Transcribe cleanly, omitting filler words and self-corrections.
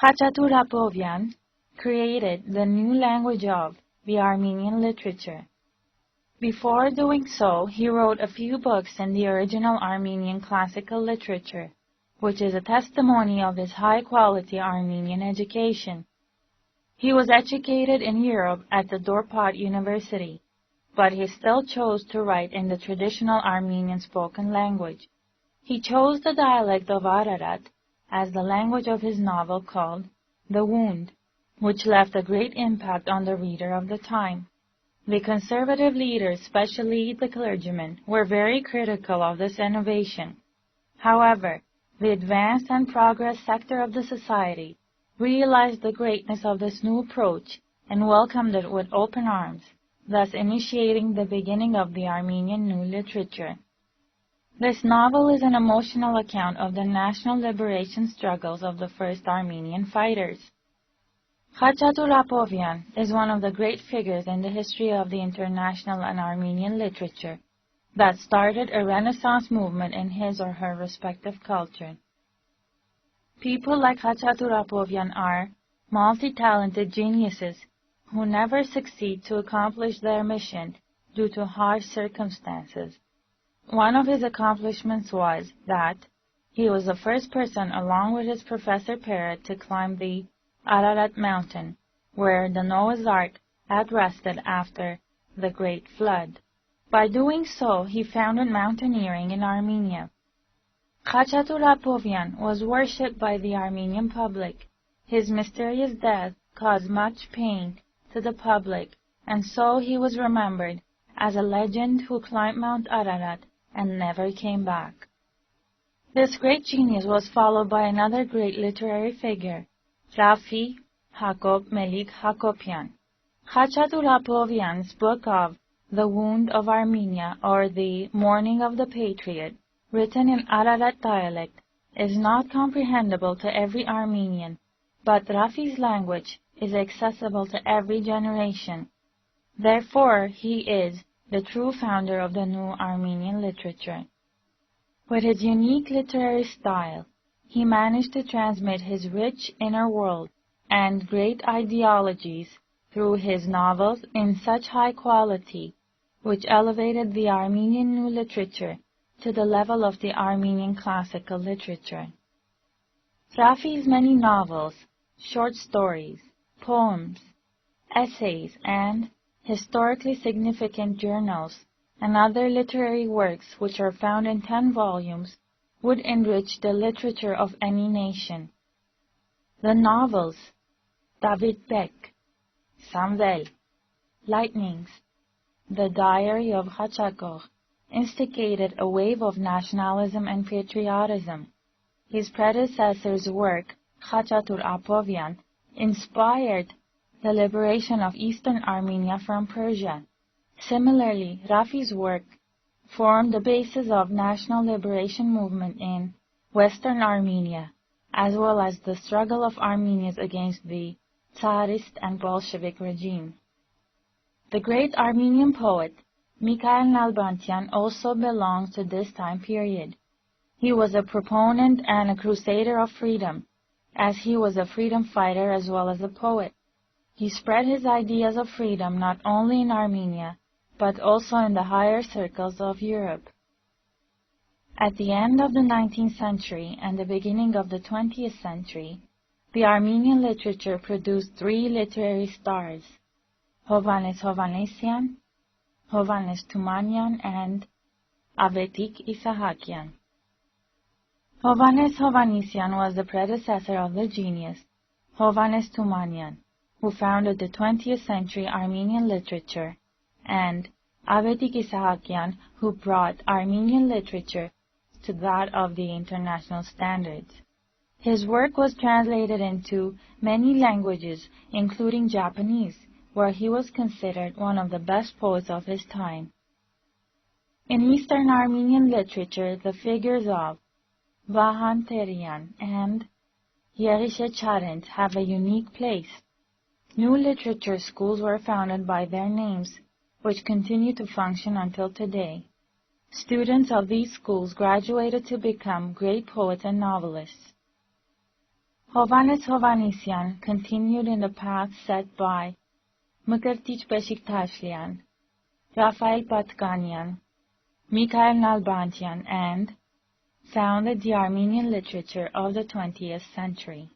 Khachaturapovian created the new language of the Armenian literature. Before doing so, he wrote a few books in the original Armenian classical literature, which is a testimony of his high-quality Armenian education. He was educated in Europe at the Dorpat University, but he still chose to write in the traditional Armenian spoken language. He chose the dialect of Ararat as the language of his novel called The Wound, which left a great impact on the reader of the time. The conservative leaders, especially the clergymen, were very critical of this innovation. However, the advanced and progress sector of the society realized the greatness of this new approach and welcomed it with open arms, thus initiating the beginning of the Armenian New Literature. This novel is an emotional account of the national liberation struggles of the first Armenian fighters. Khachaturapovian is one of the great figures in the history of the international and Armenian literature that started a Renaissance movement in his or her respective culture. People like Khachaturapovian are multi-talented geniuses who never succeed to accomplish their mission due to harsh circumstances. One of his accomplishments was that he was the first person, along with his Professor Parrot, to climb the Ararat mountain, where the Noah's Ark had rested after the Great Flood. By doing so, he founded mountaineering in Armenia. Khachaturapovian was worshipped by the Armenian public. His mysterious death caused much pain to the public, and so he was remembered as a legend who climbed Mount Ararat and never came back. This great genius was followed by another great literary figure, Rafi Hakob Melik Hakopian. Khachaturapovian's book of The Wound of Armenia, or The Mourning of the Patriot, written in Ararat dialect, is not comprehensible to every Armenian, but Rafi's language is accessible to every generation. Therefore, he is the true founder of the new Armenian literature. With his unique literary style, he managed to transmit his rich inner world and great ideologies through his novels in such high quality, which elevated the Armenian new literature to the level of the Armenian classical literature. Rafi's many novels, short stories, poems, essays, and historically significant journals and other literary works, which are found in 10 volumes, would enrich the literature of any nation. The novels David Beck, Samvel, Lightnings, The Diary of Khachagor instigated a wave of nationalism and patriotism. His predecessor's work, Khachaturapovian, inspired the liberation of eastern Armenia from Persia. Similarly, Rafi's work formed the basis of national liberation movement in Western Armenia, as well as the struggle of Armenians against the Tsarist and Bolshevik regime. The great Armenian poet Mikhail Nalbantian also belongs to this time period. He was a proponent and a crusader of freedom, as he was a freedom fighter as well as a poet. He spread his ideas of freedom not only in Armenia, but also in the higher circles of Europe. At the end of the 19th century and the beginning of the 20th century, the Armenian literature produced 3 literary stars, Hovannes Hovannesyan, Hovannes Tumanyan, and Avetik Isahakian. Hovannes Hovannesyan was the predecessor of the genius Hovannes Tumanyan, who founded the 20th century Armenian literature, and Avetik Isahakian, who brought Armenian literature to that of the international standards. His work was translated into many languages, including Japanese, where he was considered one of the best poets of his time. In Eastern Armenian literature, the figures of Vahan Terian and Yerishe Charent have a unique place. New literature schools were founded by their names, which continue to function until today. Students of these schools graduated to become great poets and novelists. Hovhannes Hovhannisyan continued in the path set by Mkırtic Beşiktaşlyan, Rafael Patkanian, Mikhail Nalbantian, and founded the Armenian literature of the 20th century.